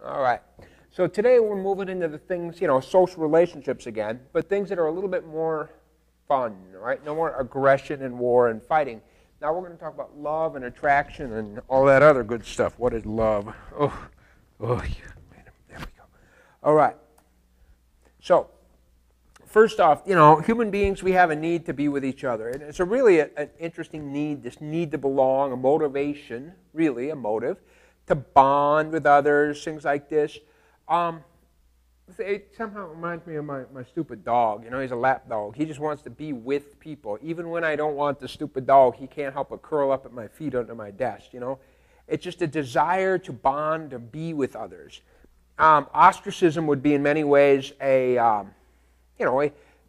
All right. So today we're moving into the things, social relationships again, but things that are a little bit more fun, right? No more aggression and war and fighting. Now we're going to talk about love and attraction and all that other good stuff. What is love? Yeah. There we go. All right. So, first off, human beings, we have a need to be with each other. And it's really an interesting need, this need to belong, a motivation, really, a motive, to bond with others, things like this. It somehow reminds me of my stupid dog. He's a lap dog. He just wants to be with people. Even when I don't want the stupid dog, he can't help but curl up at my feet under my desk, It's just a desire to bond, to be with others. Ostracism would be in many ways a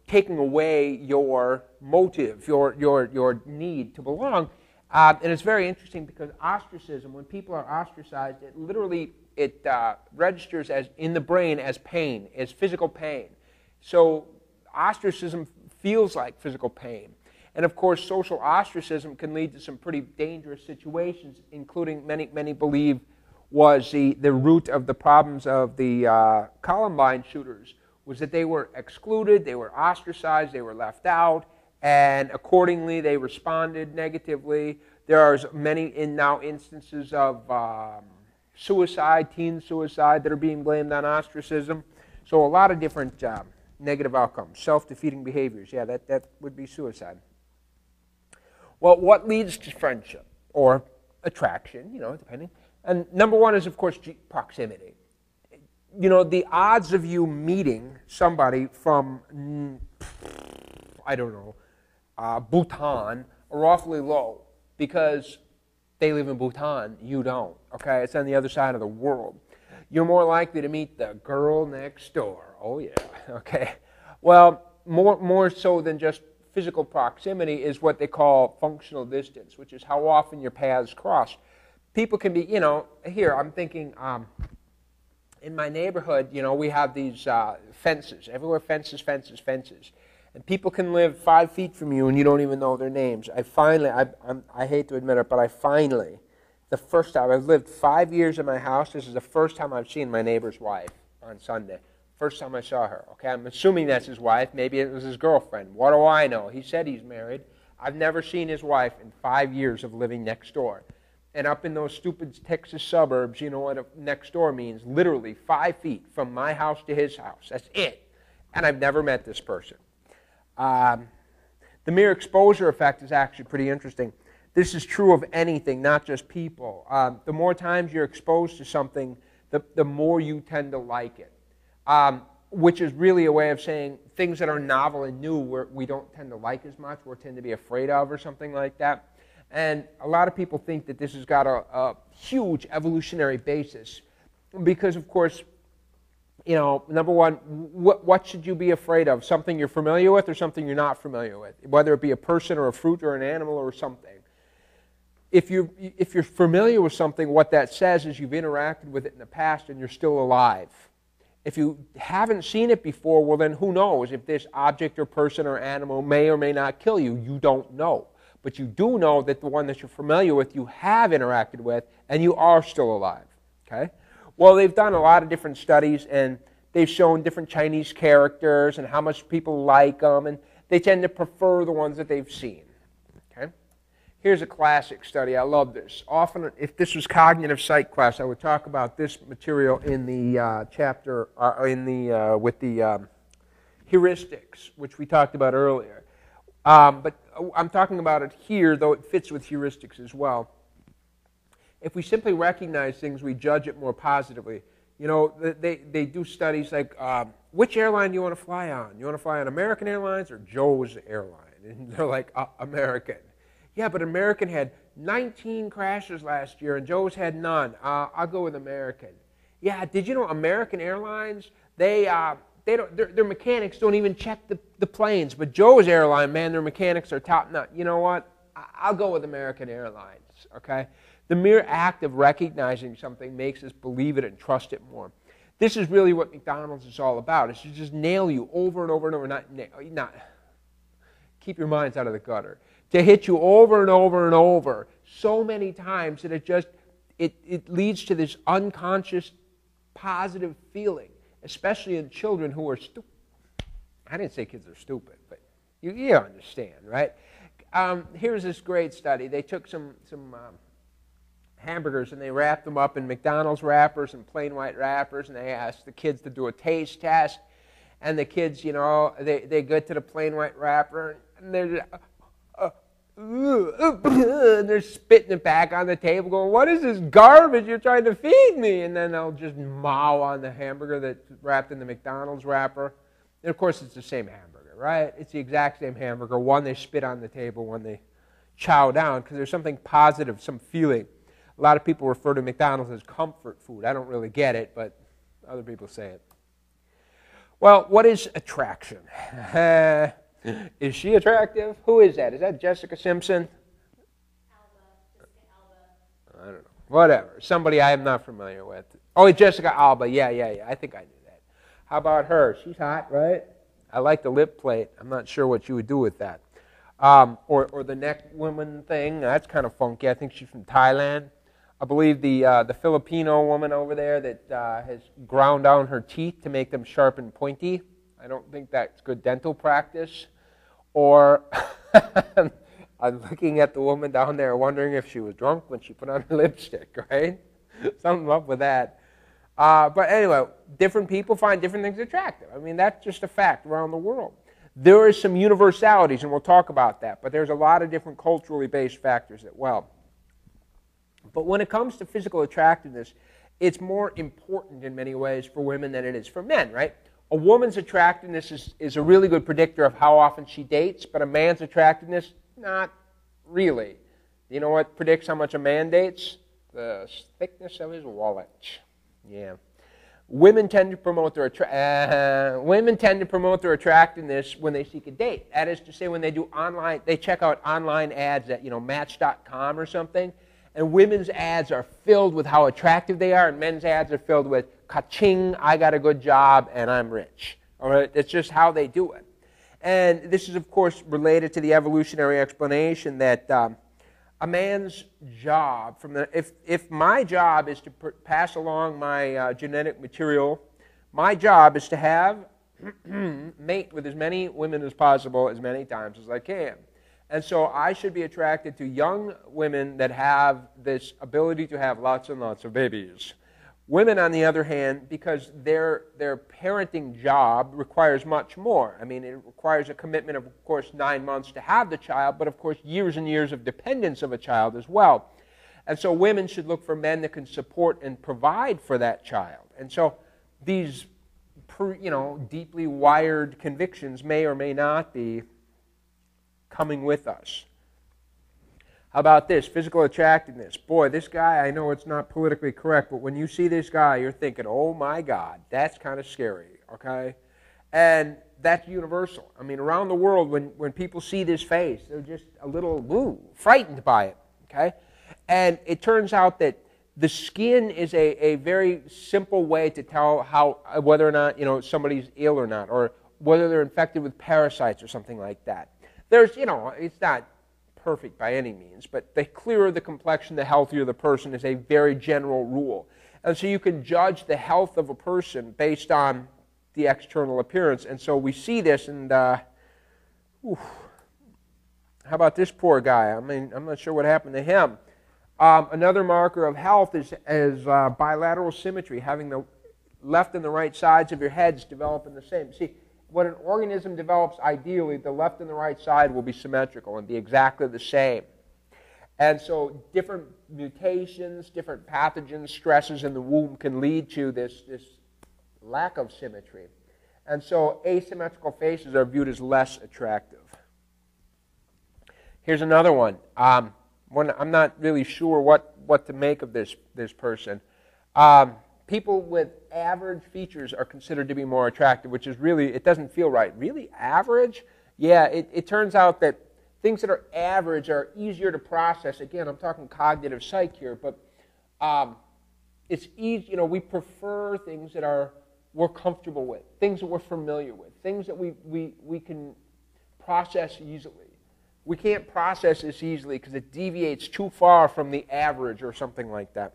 taking away your motive, your need to belong. And it's very interesting because ostracism, when people are ostracized, it literally registers as in the brain as pain, as physical pain. So ostracism feels like physical pain. And of course, social ostracism can lead to some pretty dangerous situations, including many believe was the root of the problems of the Columbine shooters, was that they were excluded, they were ostracized, they were left out, and accordingly they responded negatively. There are many now instances of suicide, teen suicide, that are being blamed on ostracism. So a lot of different negative outcomes, self-defeating behaviors. Yeah, that would be suicide. Well, what leads to friendship or attraction, depending? And number one is, of course, proximity. The odds of you meeting somebody from, Bhutan are awfully low because they live in Bhutan, you don't, okay? It's on the other side of the world. You're more likely to meet the girl next door. Oh, yeah, okay? Well, more so than just physical proximity is what they call functional distance, which is how often your paths cross. People can be, here I'm thinking, in my neighborhood, we have these fences. Everywhere fences. And people can live 5 feet from you and you don't even know their names. I hate to admit it, but the first time, I've lived 5 years in my house. This is the first time I've seen my neighbor's wife on Sunday. First time I saw her, okay? I'm assuming that's his wife. Maybe it was his girlfriend. What do I know? He said he's married. I've never seen his wife in 5 years of living next door. And up in those stupid Texas suburbs, you know what next door means? Literally 5 feet from my house to his house. That's it. And I've never met this person. The mere exposure effect is actually pretty interesting. This is true of anything, not just people. The more times you're exposed to something, the more you tend to like it. Which is really a way of saying things that are novel and new we don't tend to like as much, we tend to be afraid of or something like that. And a lot of people think that this has got a huge evolutionary basis because, of course, number one, what should you be afraid of? Something you're familiar with or something you're not familiar with? Whether it be a person or a fruit or an animal or something. If you're familiar with something, what that says is you've interacted with it in the past and you're still alive. If you haven't seen it before, well then who knows if this object or person or animal may or may not kill you. You don't know. But you do know that the one that you're familiar with, you have interacted with, and you are still alive. Okay? Well, they've done a lot of different studies, and they've shown different Chinese characters and how much people like them, and they tend to prefer the ones that they've seen. Okay? Here's a classic study. I love this. Often, if this was cognitive psych class, I would talk about this material in the chapter, with the heuristics, which we talked about earlier. But I'm talking about it here, though it fits with heuristics as well. If we simply recognize things, we judge it more positively. They do studies like, which airline do you want to fly on? You want to fly on American Airlines or Joe's Airline? And they're like, American. Yeah, but American had 19 crashes last year and Joe's had none. I'll go with American. Yeah, did you know American Airlines, their mechanics don't even check the planes, but Joe's Airline, man, their mechanics are top notch. You know what? I'll go with American Airlines, okay? The mere act of recognizing something makes us believe it and trust it more. This is really what McDonald's is all about. It's to just nail you over and over and over, not keep your minds out of the gutter. To hit you over and over and over so many times that it leads to this unconscious positive feeling, especially in children who are stupid. I didn't say kids are stupid, but you understand, right? Here's this great study. They took some hamburgers and they wrapped them up in McDonald's wrappers and plain white wrappers, and they asked the kids to do a taste test. And the kids, you know, they get to the plain white wrapper and they're spitting it back on the table going, what is this garbage you're trying to feed me? And then they'll just mow on the hamburger that's wrapped in the McDonald's wrapper. And of course it's the same hamburger, right? It's the exact same hamburger. One they spit on the table, one they chow down, because there's something positive, some feeling. A lot of people refer to McDonald's as comfort food. I don't really get it, but other people say it. Well, what is attraction? Is she attractive? Who is that? Is that Jessica Simpson? Alba. I don't know. Whatever. Somebody I am not familiar with. Oh, it's Jessica Alba. Yeah. I think I knew that. How about her? She's hot, right? I like the lip plate. I'm not sure what you would do with that. Or the neck woman thing. That's kind of funky. I think she's from Thailand. I believe the Filipino woman over there that has ground down her teeth to make them sharp and pointy. I don't think that's good dental practice. Or I'm looking at the woman down there wondering if she was drunk when she put on her lipstick, right? Something up with that. But anyway, different people find different things attractive. I mean, that's just a fact around the world. There are some universalities, and we'll talk about that, but there's a lot of different culturally based factors as well. But when it comes to physical attractiveness, it's more important in many ways for women than it is for men, right? A woman's attractiveness is a really good predictor of how often she dates, but a man's attractiveness, not really. You know what predicts how much a man dates? The thickness of his wallet. Yeah. Women tend to promote their attractiveness when they seek a date. That is to say, when they do online, they check out online ads at Match.com or something. And women's ads are filled with how attractive they are, and men's ads are filled with, ka-ching, I got a good job, and I'm rich. All right? That's just how they do it. And this is, of course, related to the evolutionary explanation that a man's job, if my job is to pass along my genetic material, my job is to have, mate with as many women as possible as many times as I can. And so I should be attracted to young women that have this ability to have lots and lots of babies. Women, on the other hand, because their parenting job requires much more. I mean, it requires a commitment of course, 9 months to have the child, but of course, years and years of dependence of a child as well. And so women should look for men that can support and provide for that child. And so these, deeply wired convictions may or may not be coming with us. How about this? Physical attractiveness. Boy, this guy, I know it's not politically correct, but when you see this guy, you're thinking, oh my God, that's kind of scary, okay? And that's universal. I mean, around the world, when people see this face, they're just a little frightened by it, okay? And it turns out that the skin is a very simple way to tell whether or not, somebody's ill or not, or whether they're infected with parasites or something like that. There's, it's not perfect by any means, but the clearer the complexion, the healthier the person is a very general rule. And so you can judge the health of a person based on the external appearance. And so we see this, and how about this poor guy? I mean, I'm not sure what happened to him. Another marker of health is bilateral symmetry, having the left and the right sides of your heads developing the same. See, when an organism develops ideally, the left and the right side will be symmetrical and be exactly the same. And so different mutations, different pathogens, stresses in the womb can lead to this lack of symmetry. And so asymmetrical faces are viewed as less attractive. Here's another one. I'm not really sure what to make of this person. People with average features are considered to be more attractive, which is really, it doesn't feel right. Really average? Yeah, it turns out that things that are average are easier to process. Again, I'm talking cognitive psych here, but it's easy, we prefer things that we're comfortable with, things that we're familiar with, things that we can process easily. We can't process this easily because it deviates too far from the average or something like that.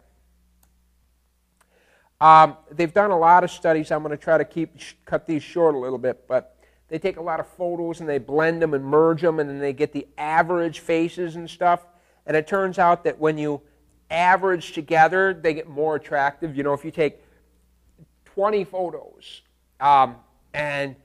They've done a lot of studies. I'm going to try to cut these short a little bit, but they take a lot of photos and they blend them and merge them, and then they get the average faces and stuff. And it turns out that when you average together, they get more attractive. You know, if you take 20 photos and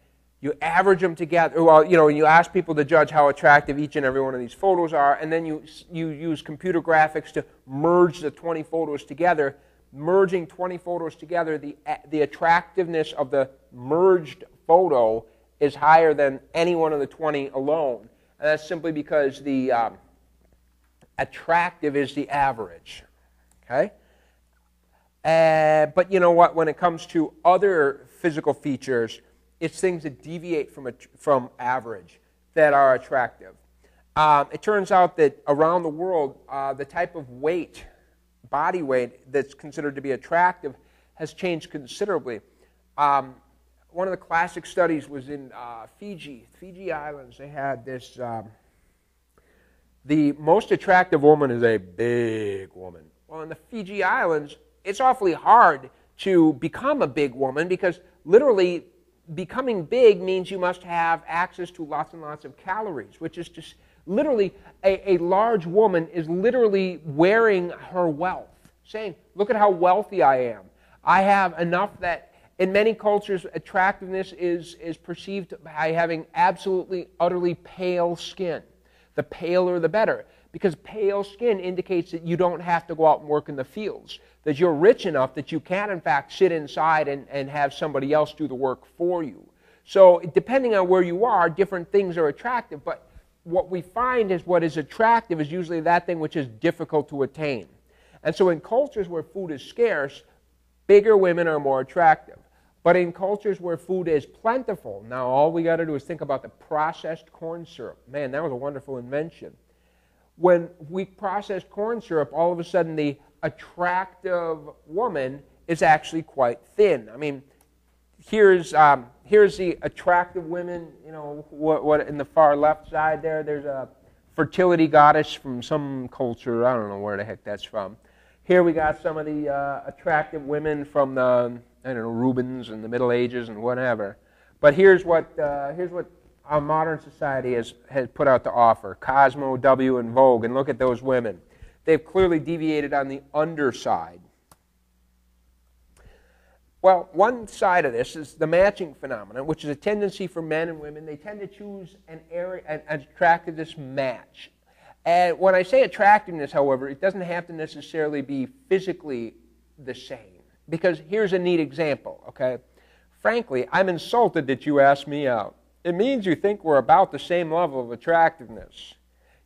you average them together, well, you know, you ask people to judge how attractive each and every one of these photos are, and then you use computer graphics to merge the 20 photos together. Merging 20 photos together, the attractiveness of the merged photo is higher than any one of the 20 alone. And that's simply because the attractive is the average. Okay? But you know what? When it comes to other physical features, it's things that deviate from average that are attractive. It turns out that around the world, the type of weight, body weight, that's considered to be attractive has changed considerably. One of the classic studies was in Fiji Islands. They had this, the most attractive woman is a big woman. Well, in the Fiji Islands, it's awfully hard to become a big woman because literally becoming big means you must have access to lots and lots of calories, which is just literally a large woman is literally wearing her wealth, saying, look at how wealthy I am. I have enough that in many cultures, attractiveness is perceived by having absolutely, utterly pale skin. The paler, the better. Because pale skin indicates that you don't have to go out and work in the fields. That you're rich enough that you can, in fact, sit inside and have somebody else do the work for you. So depending on where you are, different things are attractive. But what we find is what is attractive is usually that thing which is difficult to attain. And so in cultures where food is scarce, bigger women are more attractive. But in cultures where food is plentiful, now all we got to do is think about the processed corn syrup. Man, that was a wonderful invention. When we processed corn syrup, all of a sudden the attractive woman is actually quite thin. I mean, here's the attractive women, you know, what in the far left side there, there's a fertility goddess from some culture. I don't know where the heck that's from. Here we got some of the attractive women from the, I don't know, Rubens and the Middle Ages and whatever. But here's what our modern society has put out to offer. Cosmo, W, and Vogue. And look at those women. They've clearly deviated on the underside. Well, one side of this is the matching phenomenon, which is a tendency for men and women. They tend to choose an attractiveness match. And when I say attractiveness, however, it doesn't have to necessarily be physically the same. Because here's a neat example, okay? Frankly, I'm insulted that you asked me out. It means you think we're about the same level of attractiveness.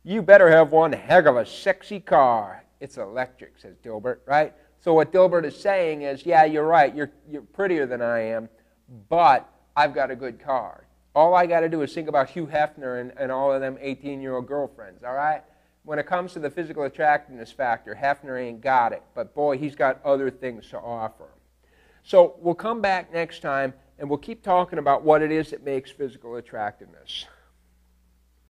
You better have one heck of a sexy car. It's electric, says Dilbert, right? So what Dilbert is saying is, yeah, you're right, you're prettier than I am, but I've got a good car. All I got to do is think about Hugh Hefner and all of them 18-year-old girlfriends, all right? When it comes to the physical attractiveness factor, Hefner ain't got it, but boy, he's got other things to offer. So we'll come back next time, and we'll keep talking about what it is that makes physical attractiveness.